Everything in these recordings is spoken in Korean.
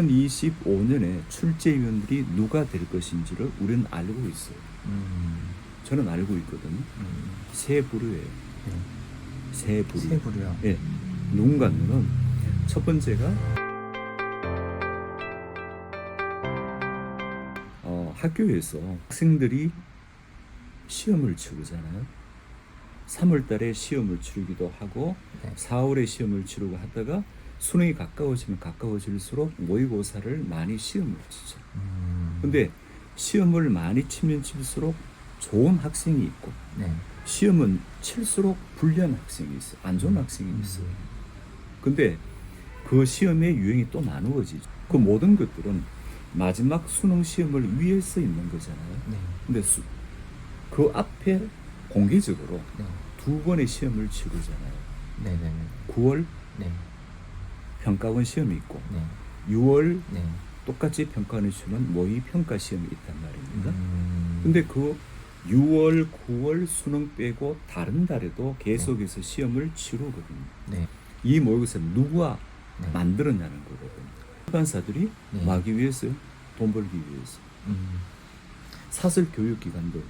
2025년에 출제위원들이 누가 될 것인지를 우리는 알고 있어요. 저는 알고 있거든요. 세 부류예요. 세 부류. 세 부류요? 예. 누군가는 첫 번째가 학교에서 학생들이 시험을 치르잖아요. 3월 달에 시험을 치르기도 하고 4월에 시험을 치르고 하다가 수능이 가까워지면 가까워질수록 모의고사를 많이 시험을 치죠. 근데 시험을 많이 치면 칠수록 좋은 학생이 있고 시험은 칠수록 불리한 학생이 있어요. 안 좋은 학생이 있어요. 근데 그 시험의 유형이 또 나누어지죠. 그 모든 것들은 마지막 수능 시험을 위해서 있는 거잖아요. 근데 그 앞에 공개적으로 두 번의 시험을 치르잖아요. 9월 평가원 시험이 있고 6월 똑같이 평가원을 치는 모의 평가 시험이 있단 말입니다. 근데 그 6월, 9월 수능 빼고 다른 달에도 계속해서 시험을 치르거든요. 이 모의고사를 누가 만들었냐는 거거든요. 출판사들이 하기 위해서요. 돈 벌기 위해서. 사설 교육기관도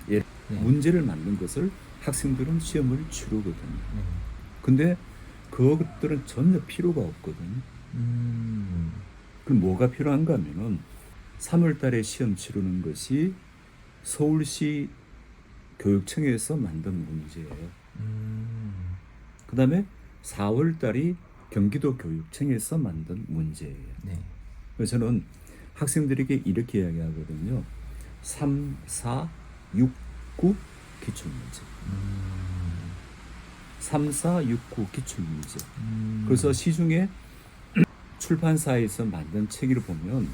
문제를 만든 것을 학생들은 시험을 치르거든요. 근데 그것들은 전혀 필요가 없거든요. 그럼 뭐가 필요한가 하면은 3월 달에 시험 치르는 것이 서울시 교육청에서 만든 문제예요. 그 다음에 4월 달이 경기도 교육청에서 만든 문제예요. 그래서 저는 학생들에게 이렇게 이야기하거든요. 3, 4, 6, 9 기출문제. 3, 4, 6, 9 기출문제. 그래서 시중에 출판사에서 만든 책을 보면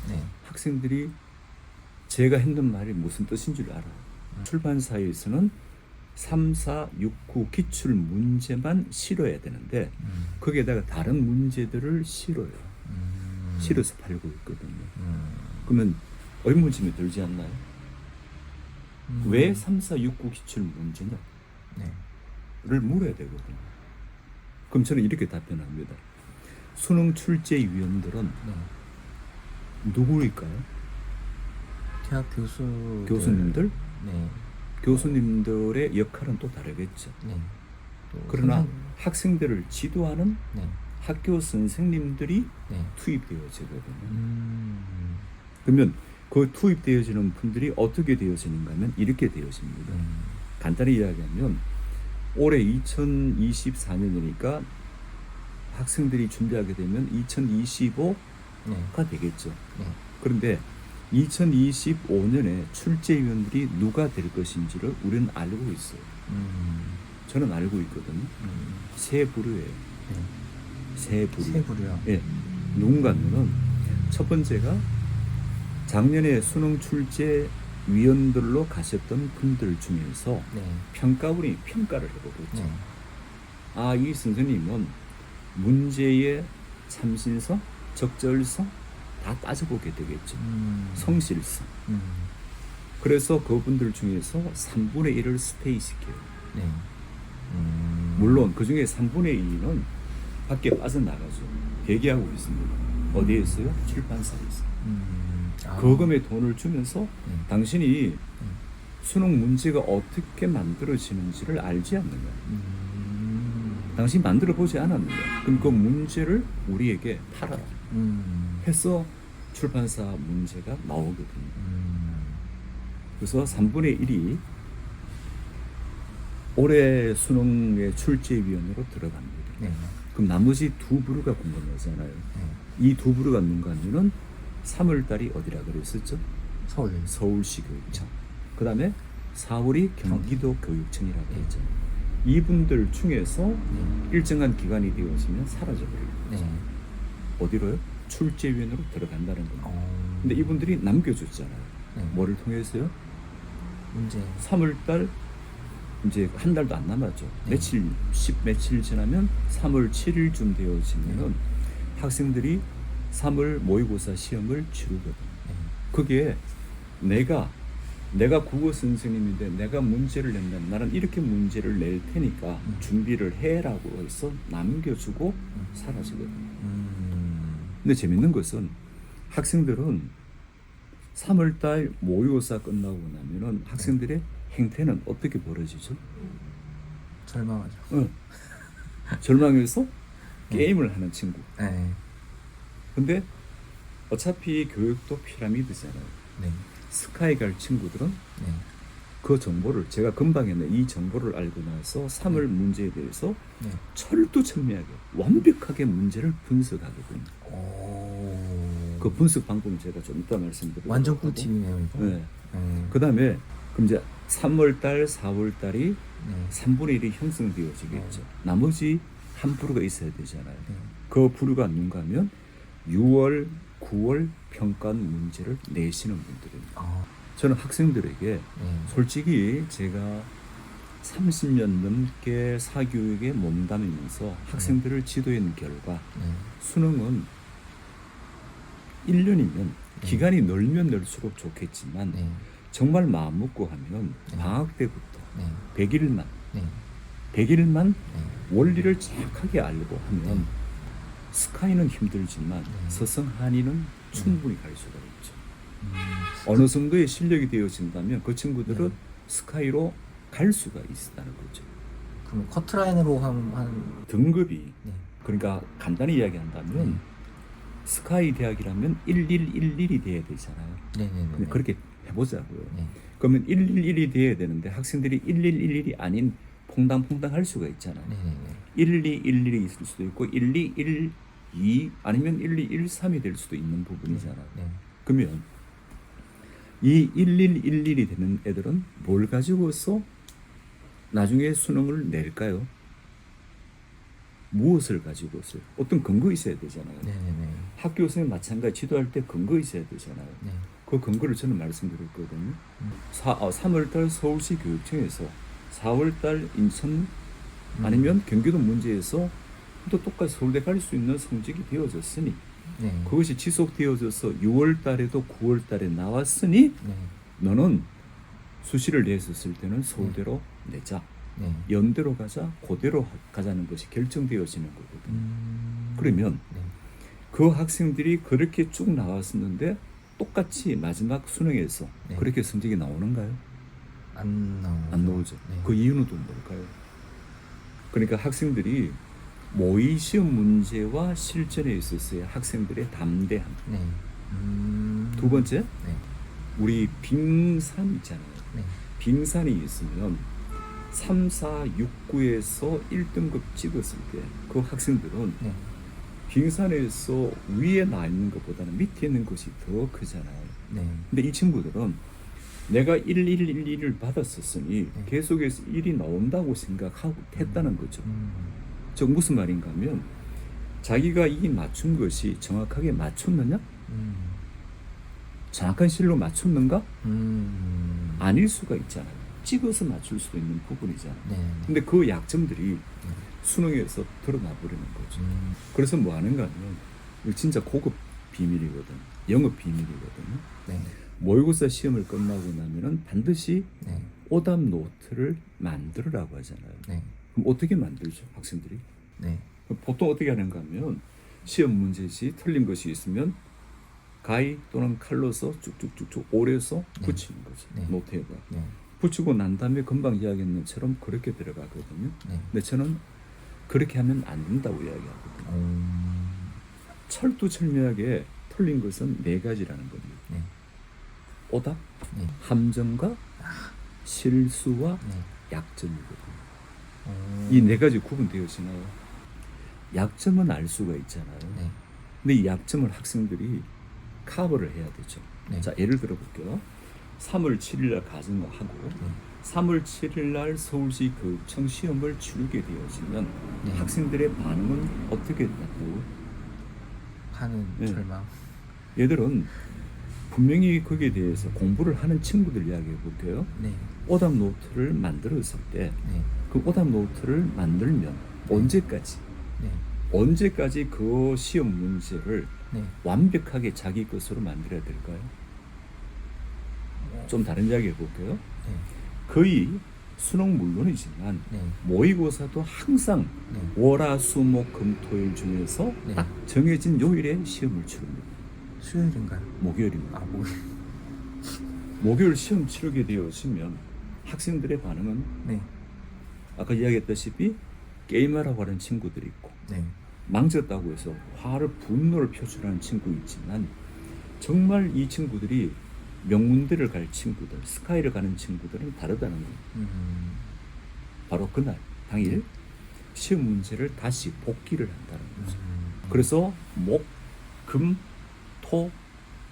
학생들이 제가 했는 말이 무슨 뜻인 줄 알아요. 출판사에서는 3, 4, 6, 9 기출 문제만 실어야 되는데 거기에다가 다른 문제들을 실어요. 실어서 팔고 있거든요. 그러면 의문점이 들지 않나요? 왜 3, 4, 6, 9 기출 문제냐? 를 물어야 되거든요. 그럼 저는 이렇게 답변합니다. 수능 출제위원들은 누구일까요? 대학 교수님들? 교수님들의 역할은 또 다르겠죠. 그러나 학생들을 지도하는 학교 선생님들이 투입되어지거든요. 그러면 그 투입되어지는 분들이 어떻게 되어지는가 하면 이렇게 되어집니다. 간단히 이야기하면 올해 2024년이니까 학생들이 준비하게 되면 2025가 되겠죠. 그런데 2025년에 출제위원들이 누가 될 것인지를 우리는 알고 있어요. 저는 알고 있거든요. 세 부류예요. 세 부류. 세 부류요? 예. 누군가는 첫 번째가 작년에 수능 출제위원들로 가셨던 분들 중에서 평가원이 평가를 해보겠죠. 이 선생님은 문제의 참신성, 적절성 다 따져보게 되겠죠. 성실성. 그래서 그분들 중에서 3분의 1을 스테이시켜요. 물론 그 중에 3분의 2는 밖에 빠져나가죠. 대기하고 있습니다. 어디에서요? 출판사에서. 거금의 돈을 주면서 당신이 수능 문제가 어떻게 만들어지는지를 알지 않느냐. 당신이 만들어보지 않았느냐. 그럼 그 문제를 우리에게 팔아라. 해서 출판사 문제가 나오거든요. 그래서 3분의 1이 올해 수능의 출제위원으로 들어갑니다. 그럼 나머지 두 부류가 궁금하잖아요. 이 두 부류가 누군가 하면은 3월 달이 어디라 그랬었죠? 서울시 교육청. 그 다음에 4월이 경기도 교육청이라고 했죠. 이분들 중에서 일정한 기간이 되어지면 사라져버려요. 어디로요? 출제위원으로 들어간다는 겁니다. 근데 이분들이 남겨줬잖아요. 뭐를 통해서요? 문제. 3월달 이제 한 달도 안 남았죠. 며칠 지나면 3월 7일쯤 되어지면은 학생들이 3월 모의고사 시험을 치르거든요. 그게 내가 국어 선생님인데 내가 문제를 낸다면 나는 이렇게 문제를 낼 테니까 준비를 해라고 해서 남겨주고 사라지거든요. 근데 재밌는 것은 학생들은 3월달 모의고사 끝나고 나면은 학생들의 행태는 어떻게 벌어지죠? 절망하죠. 절망해서 게임을 하는 친구. 네. 근데 어차피 교육도 피라미드잖아요. 네. 스카이 갈 친구들은 네. 그 정보를 제가 금방 했네. 이 정보를 알고 나서 3월 문제에 대해서 네. 철두철미하게 완벽하게 문제를 분석하거든요. 오. 그 분석 방법은 제가 좀 이따 말씀드리도록 완전 하고. 꿀팁이네요, 이거. 네. 그 다음에 그럼 이제 3월달, 4월달이 네. 3분의 1이 형성되어지겠죠. 나머지 한 부류가 있어야 되잖아요. 네. 그 부류가 누군가 하면 6월, 9월 평가 문제를 내시는 분들입니다. 아. 저는 학생들에게 네. 솔직히 제가 30년 넘게 사교육에 몸담으면서 학생들을 지도한 결과 네. 수능은 1년이면 기간이 넓면 넓수록 좋겠지만 네. 정말 마음 먹고 하면 네. 방학 때부터 네. 100일만 네. 100일만 네. 원리를 정확하게 알고 하면 네. 스카이는 힘들지만 네. 서성 한이는 충분히 갈 수가 있죠. 음. 어느 정도의 실력이 되어진다면 그 친구들은 네. 스카이로 갈 수가 있다는 거죠. 그럼 커트라인으로 한 등급이 네. 그러니까 간단히 이야기한다면 네. 스카이 대학이라면 1111이 돼야 되잖아요. 네네네. 근데 그렇게 해보자고요. 네. 그러면 111이 돼야 되는데 학생들이 1111이 아닌 퐁당퐁당 할 수가 있잖아요. 네네네. 1211이 있을 수도 있고 1212 아니면 1213이 될 수도 있는 부분이잖아요. 네. 그러면 이 1111이 되는 애들은 뭘 가지고서 나중에 수능을 낼까요? 무엇을 가지고서요? 어떤 근거 있어야 되잖아요. 네네네. 학교 선생님 마찬가지 지도할 때 근거 있어야 되잖아요. 네. 그 근거를 저는 말씀드렸거든요. 3월달 서울시 교육청에서 4월달 인천 아니면 경기도 문제에서 또 똑같이 서울대 갈 수 있는 성적이 되어졌으니 네. 그것이 지속되어져서 6월달에도 9월달에 나왔으니 네. 너는 수시를 냈었을 때는 서울대로 내자. 네. 연대로 가자, 고대로 가자는 것이 결정되어지는 거거든요. 그러면 네. 그 학생들이 그렇게 쭉 나왔었는데 똑같이 마지막 수능에서 네. 그렇게 성적이 나오는가요? 안 나오죠. 안 나오죠. 네. 그 이유는 또 뭘까요? 그러니까 학생들이 모의 시험 문제와 실전에 있어서의 학생들의 담대함. 네. 두 번째, 네. 우리 빙산 있잖아요. 네. 빙산이 있으면 3, 4, 6, 9에서 1등급 찍었을 때 그 학생들은 네. 빙산에서 위에 나 있는 것보다는 밑에 있는 것이 더 크잖아요. 네. 근데 이 친구들은 내가 1111을 받았었으니 네. 계속해서 1이 나온다고 생각하고 했다는 거죠. 즉 무슨 말인가 하면 자기가 이 맞춘 것이 정확하게 맞췄느냐? 정확한 실로 맞췄는가? 아닐 수가 있잖아요. 찍어서 맞출 수도 있는 부분이잖아요. 네. 근데 그 약점들이 수능에서 드러나 버리는 거죠. 그래서 뭐 하는가 하면 이거 진짜 고급 비밀이거든. 영업 비밀이거든요. 네. 모의고사 시험을 끝나고 나면은 반드시 네. 오답 노트를 만들으라고 하잖아요. 네. 그럼 어떻게 만들죠, 학생들이? 네. 보통 어떻게 하는가 하면 시험 문제지 틀린 것이 있으면 가위 또는 칼로서 쭉쭉쭉쭉 오려서 네. 붙이는 거죠. 네. 노트에다. 네. 붙이고 난 다음에 금방 이야기했는 것처럼 그렇게 들어가거든요. 네. 근데 저는 그렇게 하면 안 된다고 이야기하거든요. 철두철미하게 틀린 것은 네 가지라는 겁니다. 네. 오답, 네. 함정과 실수와 네. 약점이거든요. 이 네 가지 구분되어지나요? 약점은 알 수가 있잖아요. 네. 근데 이 약점을 학생들이 커버를 해야 되죠. 네. 자, 예를 들어 볼게요. 3월 7일 날 가정하고 3월 7일 날 서울시 교육청 시험을 치르게 되어지면 네. 학생들의 반응은 어떻게 됐다고? 하는 네. 절망. 얘들은 분명히 거기에 대해서 공부를 하는 친구들 이야기해 볼게요. 네. 오답 노트를 만들었을 때 네. 그 오답 노트를 만들면 언제까지? 네. 언제까지 그 시험 문제를 네. 완벽하게 자기 것으로 만들어야 될까요? 좀 다른 이야기 해볼게요. 네. 거의 수능 물론이지만 네. 모의고사도 항상 네. 월화수목금토일 중에서 네. 딱 정해진 요일에 시험을 치릅니다. 수요일인가요? 목요일입니다. 아, 뭐. 목요일 시험 치르게 되어지면 학생들의 반응은 네. 아까 이야기했다시피 게임하라고 하는 친구들이 있고 네. 망쳤다고 해서 화를 분노를 표출하는 친구 있지만 정말 이 친구들이 명문대를 갈 친구들, 스카이를 가는 친구들은 다르다는 거예요. 바로 그날 당일 시험 문제를 다시 복기를 한다는 거죠. 그래서 목, 금, 토,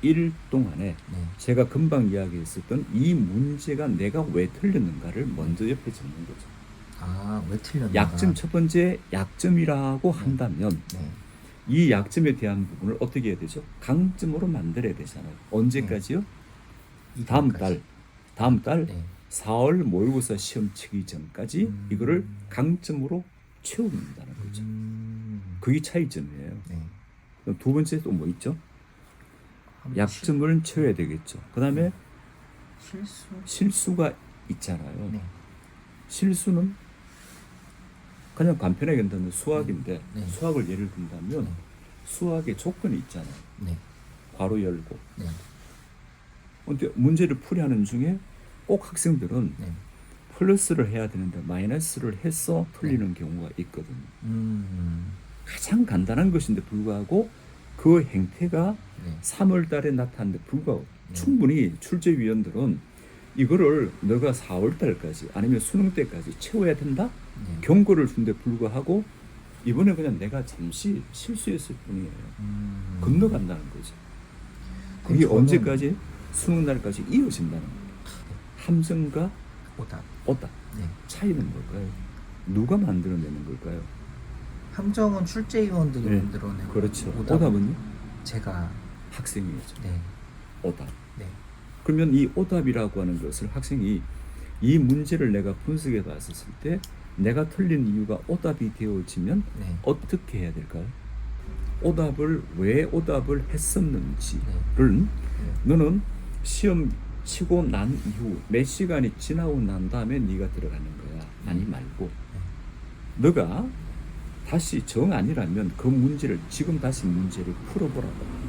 일 동안에 네. 제가 금방 이야기했었던 이 문제가 내가 왜 틀렸는가를 먼저 옆에 적는 거죠. 아, 왜 틀렸나? 약점 첫 번째 약점이라고 네. 한다면 네. 이 약점에 대한 부분을 어떻게 해야 되죠? 강점으로 만들어야 되잖아요. 언제까지요? 다음 달 네. 4월 모의고사 시험 치기 전까지 이거를 강점으로 채운다는 거죠. 그게 차이점이에요. 네. 그럼 두 번째 또 뭐 있죠? 한 약점을 채워야 되겠죠. 그 다음에 실수? 실수가 있잖아요. 네. 실수는 그냥 간편하게 한다면 수학인데 네. 수학을 예를 든다면 네. 수학의 조건이 있잖아요. 네. 괄호 열고. 네. 근데 문제를 풀이하는 중에 꼭 학생들은 네. 플러스를 해야 되는데 마이너스를 해서 틀리는 경우가 있거든요. 가장 간단한 것인데 불구하고 그 행태가 네. 3월 달에 나타났는데 불구하고 충분히 출제위원들은 이거를 너가 4월 달까지 아니면 수능 때까지 채워야 된다? 네. 경고를 준데 불구하고 이번에 그냥 내가 잠시 실수했을 뿐이에요. 건너간다는 거죠. 그게 저는 언제까지? 수능 날까지 이어진다는 거예요. 함정과 오답. 오답. 네. 차이는 뭘까요? 누가 만들어내는 걸까요? 함정은 출제위원들이 네. 만들어내고 그렇죠. 오답은 오답은요? 제가. 학생이죠. 네. 오답. 네. 그러면 이 오답이라고 하는 것을 학생이 이 문제를 내가 분석해 봤을 때 내가 틀린 이유가 오답이 되어지면 네. 어떻게 해야 될까요? 오답을 왜 오답을 했었는지를 네. 너는 시험 치고 난 이후 몇 시간이 지나고 난 다음에 네가 들어가는 거야. 아니 말고 너가 다시 정 아니라면 그 문제를 지금 다시 문제를 풀어보라고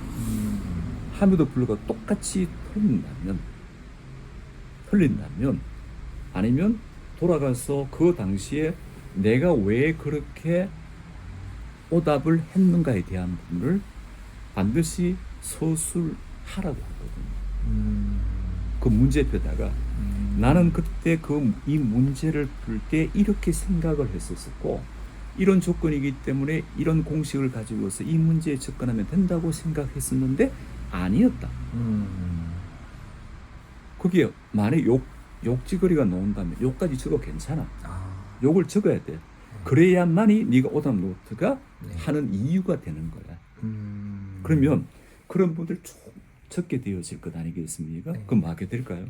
함에도 불구하고 똑같이 틀린다면 아니면 돌아가서 그 당시에 내가 왜 그렇게 오답을 했는가에 대한 부분을 반드시 서술하라고 하거든요. 그 문제표다가 나는 그때 이 문제를 풀 때 이렇게 생각을 했었고 이런 조건이기 때문에 이런 공식을 가지고서 이 문제에 접근하면 된다고 생각했었는데 아니었다. 그게 만약 욕지거리가 나온다면 욕까지 적어 괜찮아. 욕을 적어야 돼. 그래야만이 네가 오답 노트가 네. 하는 이유가 되는 거야. 그러면 그런 분들 쭉 적게 되어질 것 아니겠습니까? 네. 그럼 하게 될까요?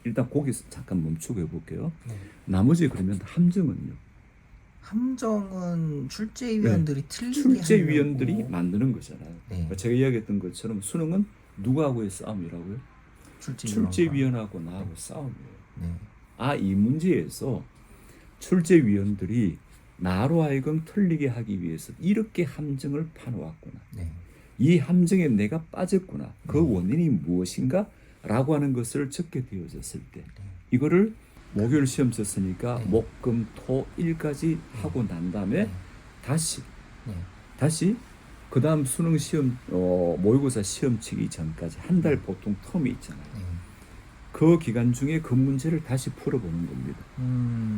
일단 거기서 잠깐 멈추고 해볼게요. 네. 나머지 그러면 함정은요? 함정은 출제위원들이 틀리게 출제위원들이 하려고. 만드는 거잖아요. 네. 그러니까 제가 이야기했던 것처럼 수능은 누구하고의 싸움이라고요? 출제위원하고 나하고 싸움이에요. 네. 이 문제에서 출제위원들이 나로 하여금 틀리게 하기 위해서 이렇게 함정을 파놓았구나. 네. 이 함정에 내가 빠졌구나. 그 원인이 무엇인가? 라고 하는 것을 적게 되어졌을 때 이거를 목요일 시험 쳤으니까 네. 목, 금, 토, 일까지 하고 난 다음에 네. 다시 그 다음 수능 시험 모의고사 시험 치기 전까지 한 달 보통 텀이 있잖아요. 네. 그 기간 중에 그 문제를 다시 풀어보는 겁니다.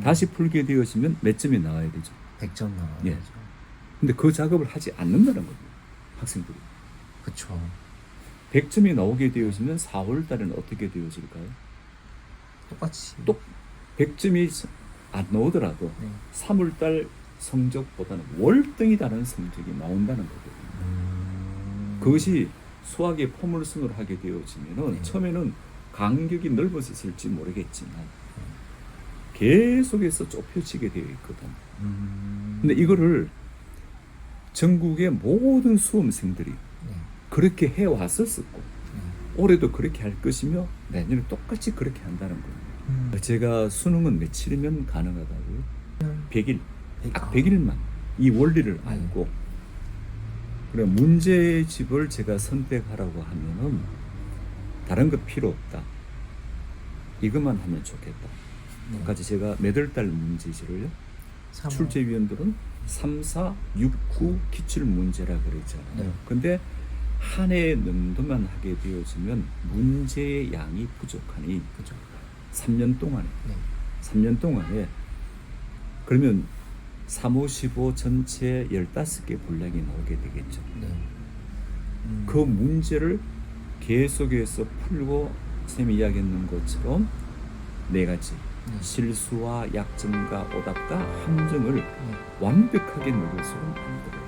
다시 풀게 되어지면 몇 점이 나와야 되죠? 100점 나와야죠. 예. 근데 그 작업을 하지 않는다는 겁니다. 학생들이. 그쵸. 100점이 나오게 되어지면 4월 달에는 어떻게 되어질까요? 똑같이. 또 100점이 안 나오더라도 네. 3월 달 성적보다는 월등히 다른 성적이 나온다는 거거든요. 그것이 수학의 포물선으로 하게 되어지면은 네. 처음에는 간격이 넓어졌을지 모르겠지만 계속해서 좁혀지게 되어 있거든. 근데 이거를 전국의 모든 수험생들이 네. 그렇게 해왔었고 네. 올해도 그렇게 할 것이며 내년에 똑같이 그렇게 한다는 겁니다. 제가 수능은 며칠이면 가능하다고요? 100일. 딱 100일만 이 원리를 알고 그래 문제의 집을 제가 선택하라고 하면은 다른 거 필요 없다. 이것만 하면 좋겠다. 네. 아까 제가 몇월 달 문제지를요. 삼월. 출제위원들은 3, 4, 6, 9 기출 문제라 그랬잖아요. 네. 근데 한 해 넘도만 하게 되어지면 문제의 양이 부족하니 그죠. 3년 동안에 네. 3년 동안에 그러면 3, 5, 15 전체 15개 분량이 나오게 되겠죠. 네. 그 문제를 계속해서 풀고 쌤이 이야기했는 것처럼 네 가지 실수와 약점과 오답과 함정을 완벽하게 넣어서 만들어요.